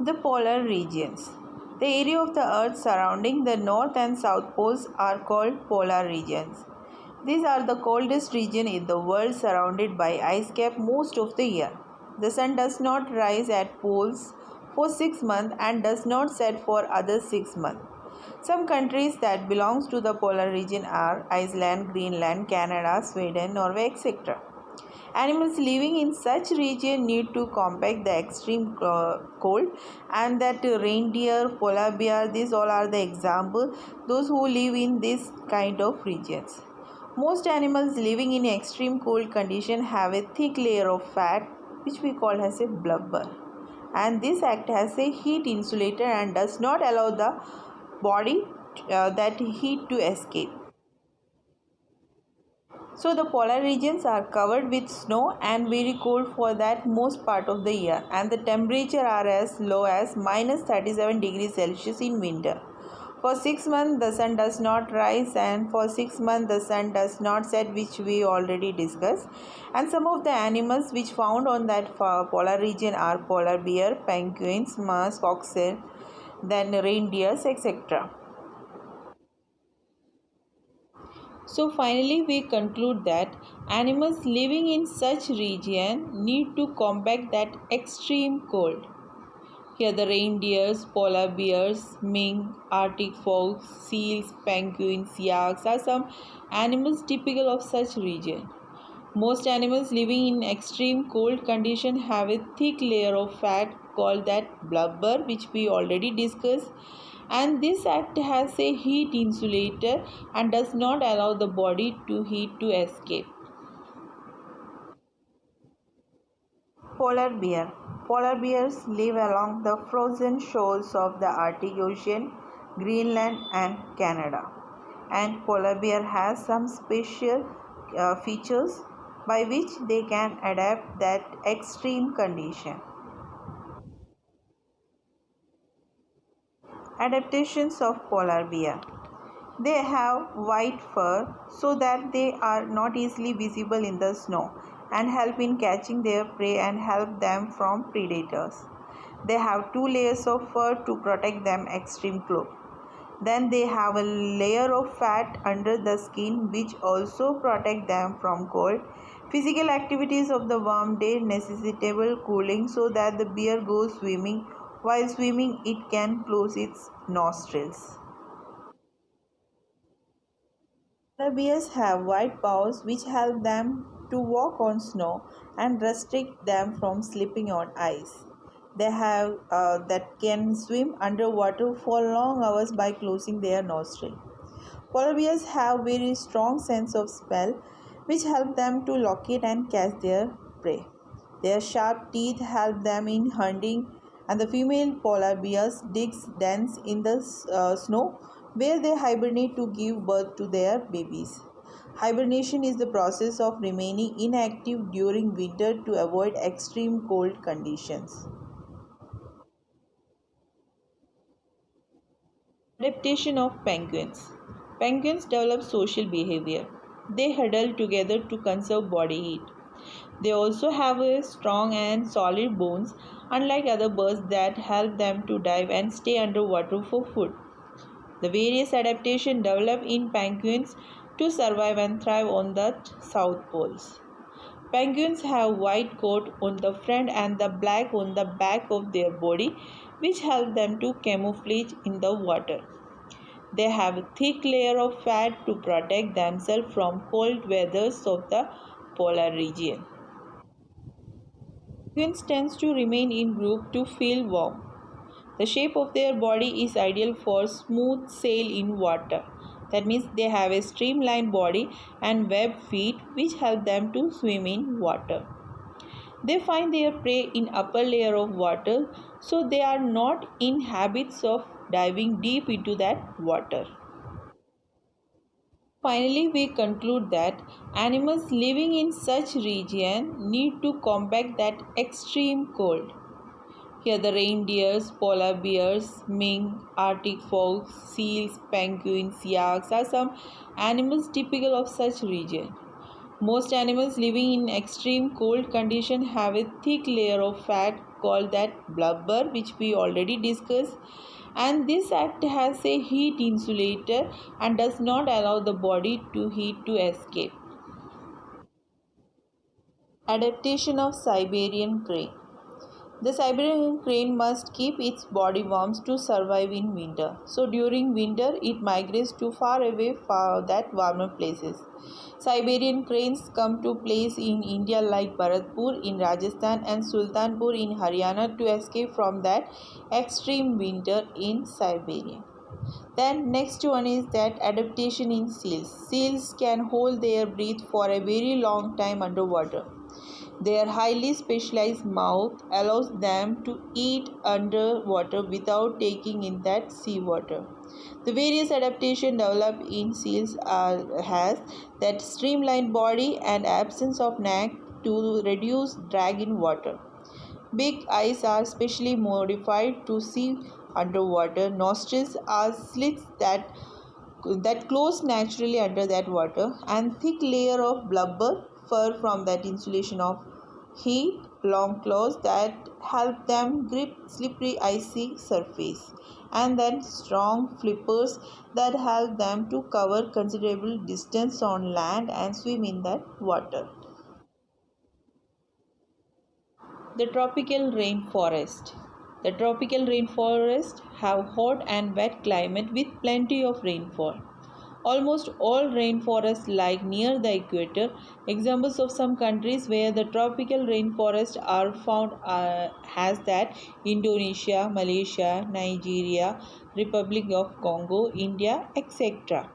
The polar regions. The area of the earth surrounding the north and south poles are called polar regions. These are the coldest region in the world, surrounded by ice cap most of the year. The sun does not rise at poles for 6 months and does not set for other 6 months. Some countries that belongs to the polar region are Iceland, Greenland, Canada, Sweden, Norway, etc. Animals living in such region need to combat the extreme cold, and that reindeer, polar bear, these all are the example those who live in this kind of regions. Most animals living in extreme cold condition have a thick layer of fat which we call as a blubber, and this act as a heat insulator and does not allow the body that heat to escape. So the polar regions are covered with snow and very cold for that most part of the year, and the temperature are as low as minus 37 degrees Celsius in winter. For 6 months the sun does not rise, and for 6 months the sun does not set, which we already discussed. And some of the animals which found on that polar region are polar bear, penguins, musk oxen, then reindeers, etc. So finally we conclude that animals living in such region need to combat that extreme cold. Here the reindeers, polar bears, mink, arctic fox, seals, penguins, yaks are some animals typical of such region. Most animals living in extreme cold condition have a thick layer of fat called that blubber, which we already discussed, and this act has a heat insulator and does not allow the body to heat to escape. Polar bear. Polar bears live along the frozen shores of the Arctic Ocean, Greenland and Canada. And polar bear has some special features by which they can adapt that extreme condition. Adaptations of polar bear. They have white fur so that they are not easily visible in the snow and help in catching their prey and help them from predators. They have two layers of fur to protect them extreme cold. Then they have a layer of fat under the skin which also protect them from cold. Physical activities of the warm day necessitable cooling so that the bear goes swimming. While swimming, it can close its nostrils. Polar bears have white paws which help them to walk on snow and restrict them from slipping on ice. They have that can swim underwater for long hours by closing their nostril. Polar bears have very strong sense of smell which help them to locate and catch their prey. Their sharp teeth help them in hunting, and the female polar bears digs dens in the snow where they hibernate to give birth to their babies. Hibernation is the process of remaining inactive during winter to avoid extreme cold conditions. Adaptation of penguins. Penguins develop social behavior. They huddle together to conserve body heat. They also have a strong and solid bones, unlike other birds that help them to dive and stay underwater for food. The various adaptations develop in penguins to survive and thrive on the south poles. Penguins have white coat on the front and the black on the back of their body, which help them to camouflage in the water. They have a thick layer of fat to protect themselves from cold weathers of the polar region. Penguins tend to remain in group to feel warm. The shape of their body is ideal for smooth sail in water. That means they have a streamlined body and webbed feet which help them to swim in water. They find their prey in upper layer of water, so they are not in habits of diving deep into that water. Finally, we conclude that animals living in such region need to combat that extreme cold. Here the reindeers, polar bears, mink, arctic fox, seals, penguins, yaks are some animals typical of such region. Most animals living in extreme cold condition have a thick layer of fat called that blubber, which we already discussed, and this act has a heat insulator and does not allow the body to heat to escape. Adaptation of Siberian crane. The Siberian crane must keep its body warm to survive in winter. So during winter, it migrates to far away for that warmer places. Siberian cranes come to place in India like Bharatpur in Rajasthan and Sultanpur in Haryana to escape from that extreme winter in Siberia. Then next one is that adaptation in seals. Seals can hold their breath for a very long time underwater. Their highly specialized mouth allows them to eat underwater without taking in that seawater. The various adaptations developed in seals has that streamlined body and absence of neck to reduce drag in water. Big eyes are specially modified to see underwater. Nostrils are slits that close naturally under that water, and thick layer of blubber fur from that insulation of heat, long claws that help them grip slippery icy surface, and then strong flippers that help them to cover considerable distance on land and swim in that water. The tropical rainforest. The tropical rainforest have hot and wet climate with plenty of rainfall. Almost all rainforests lie near the equator. Examples of some countries where the tropical rainforests are found has that Indonesia, Malaysia, Nigeria, Republic of Congo, India, etc.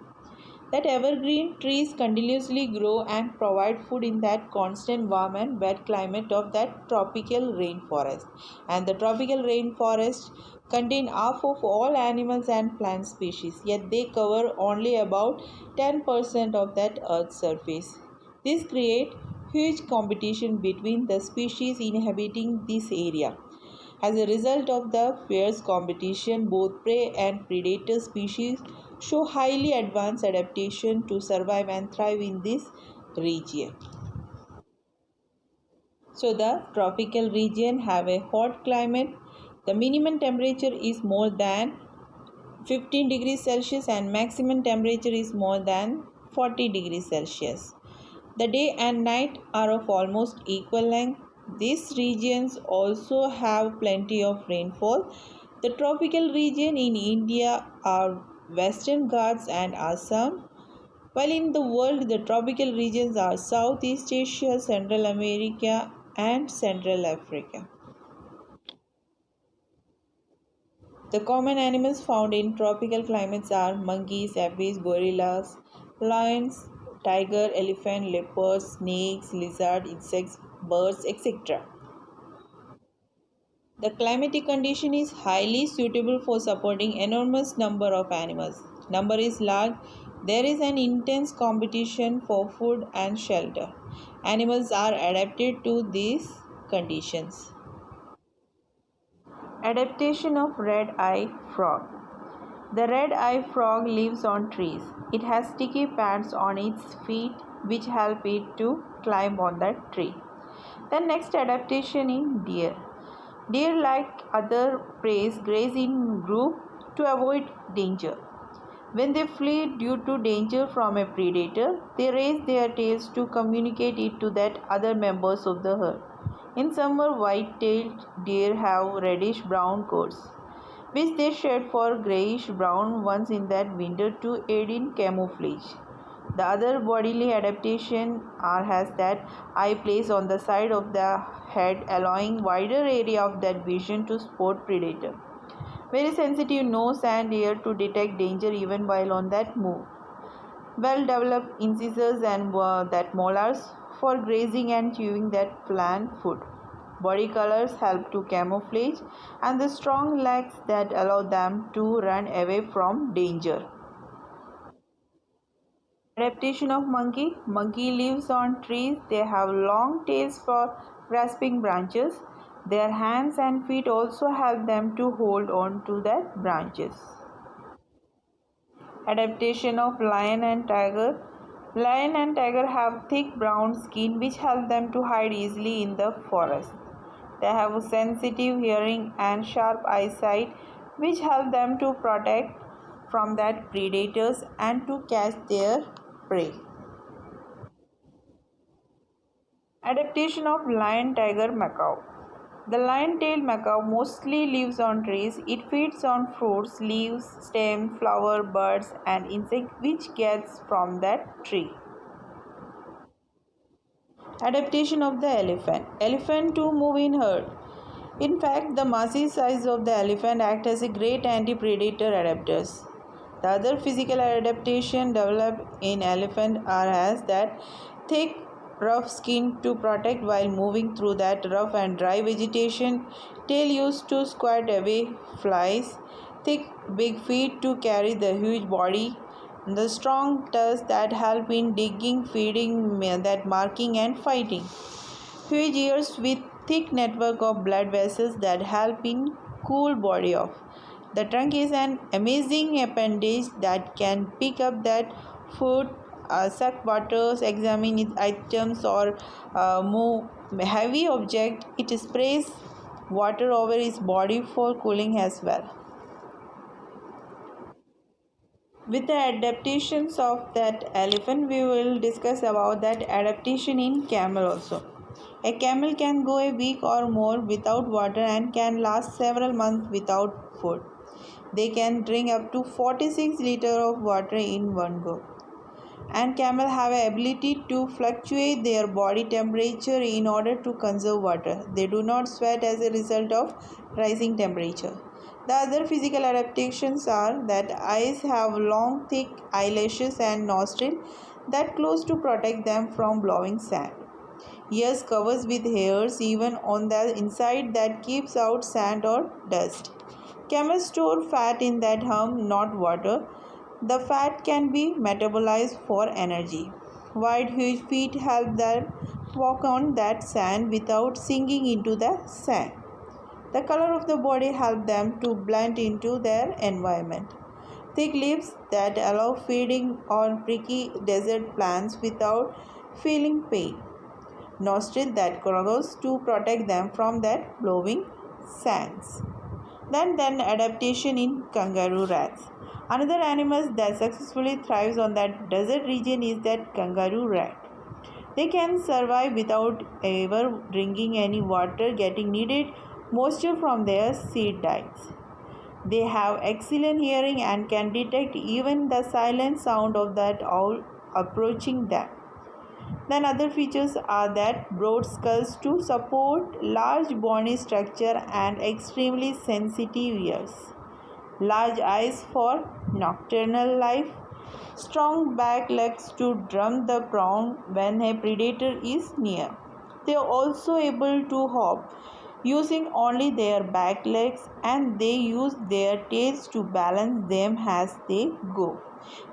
That evergreen trees continuously grow and provide food in that constant warm and wet climate of that tropical rainforest. And the tropical rainforest contain half of all animals and plant species, yet they cover only about 10% of that earth's surface. This creates huge competition between the species inhabiting this area. As a result of the fierce competition, both prey and predator species show highly advanced adaptation to survive and thrive in this region. So the tropical region have a hot climate. The minimum temperature is more than 15 degrees Celsius and maximum temperature is more than 40 degrees Celsius. The day and night are of almost equal length. These regions also have plenty of rainfall. The tropical region in India are Western Ghats and Assam, while in the world the tropical regions are Southeast Asia, Central America, and Central Africa. The common animals found in tropical climates are monkeys, apes, gorillas, lions, tiger, elephant, leopards, snakes, lizards, insects, birds, etc. The climatic condition is highly suitable for supporting enormous number of animals. Number is large. There is an intense competition for food and shelter. Animals are adapted to these conditions. Adaptation of red-eye frog. The red-eye frog lives on trees. It has sticky pads on its feet which help it to climb on that tree. The next adaptation in deer. Deer, like other prey, graze in group to avoid danger. When they flee due to danger from a predator, they raise their tails to communicate it to that other members of the herd. In summer, white-tailed deer have reddish-brown coats, which they shed for grayish-brown ones in that winter to aid in camouflage. The other bodily adaptation has that eye placed on the side of the head, allowing wider area of that vision to spot predator. Very sensitive nose and ear to detect danger even while on that move. Well developed incisors and that molars for grazing and chewing that plant food. Body colors help to camouflage and the strong legs that allow them to run away from danger. Adaptation of monkey. Monkey lives on trees. They have long tails for grasping branches. Their hands and feet also help them to hold on to the branches. Adaptation of lion and tiger. Lion and tiger have thick brown skin which help them to hide easily in the forest. They have a sensitive hearing and sharp eyesight which help them to protect from that predators and to catch their prey. Adaptation of lion tiger macaw. The lion-tailed macaw mostly lives on trees. It feeds on fruits, leaves, stems, flowers, birds, and insects which gets from that tree. Adaptation of the elephant. Elephant to move in herd. In fact, the massive size of the elephant acts as a great anti-predator adapters. The other physical adaptation developed in elephant are as that thick, rough skin to protect while moving through that rough and dry vegetation, tail used to squat away flies, thick, big feet to carry the huge body, the strong tusks that help in digging, feeding, that marking and fighting. Huge ears with thick network of blood vessels that help in cool body off. The trunk is an amazing appendage that can pick up that food, suck waters, examine its items, or move heavy object. It sprays water over its body for cooling as well. With the adaptations of that elephant, we will discuss about that adaptation in camel also. A camel can go a week or more without water and can last several months without food. They can drink up to 46 liters of water in one go. And camel have a ability to fluctuate their body temperature in order to conserve water. They do not sweat as a result of rising temperature. The other physical adaptations are that eyes have long thick eyelashes and nostrils that close to protect them from blowing sand. Ears covers with hairs even on the inside that keeps out sand or dust. Camels store fat in that hump, not water. The fat can be metabolized for energy. Wide, huge feet help them walk on that sand without sinking into the sand. The color of the body helps them to blend into their environment. Thick leaves that allow feeding on prickly desert plants without feeling pain. Nostril that grows to protect them from that blowing sands. Then adaptation in kangaroo rats. Another animal that successfully thrives on that desert region is that kangaroo rat. They can survive without ever drinking any water, getting needed moisture from their seed diets. They have excellent hearing and can detect even the silent sound of that owl approaching them. Then other features are that broad skulls to support large bony structure and extremely sensitive ears. Large eyes for nocturnal life. Strong back legs to drum the ground when a predator is near. They are also able to hop using only their back legs, and they use their tails to balance them as they go.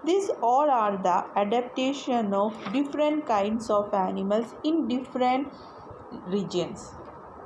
These all are the adaptation of different kinds of animals in different regions.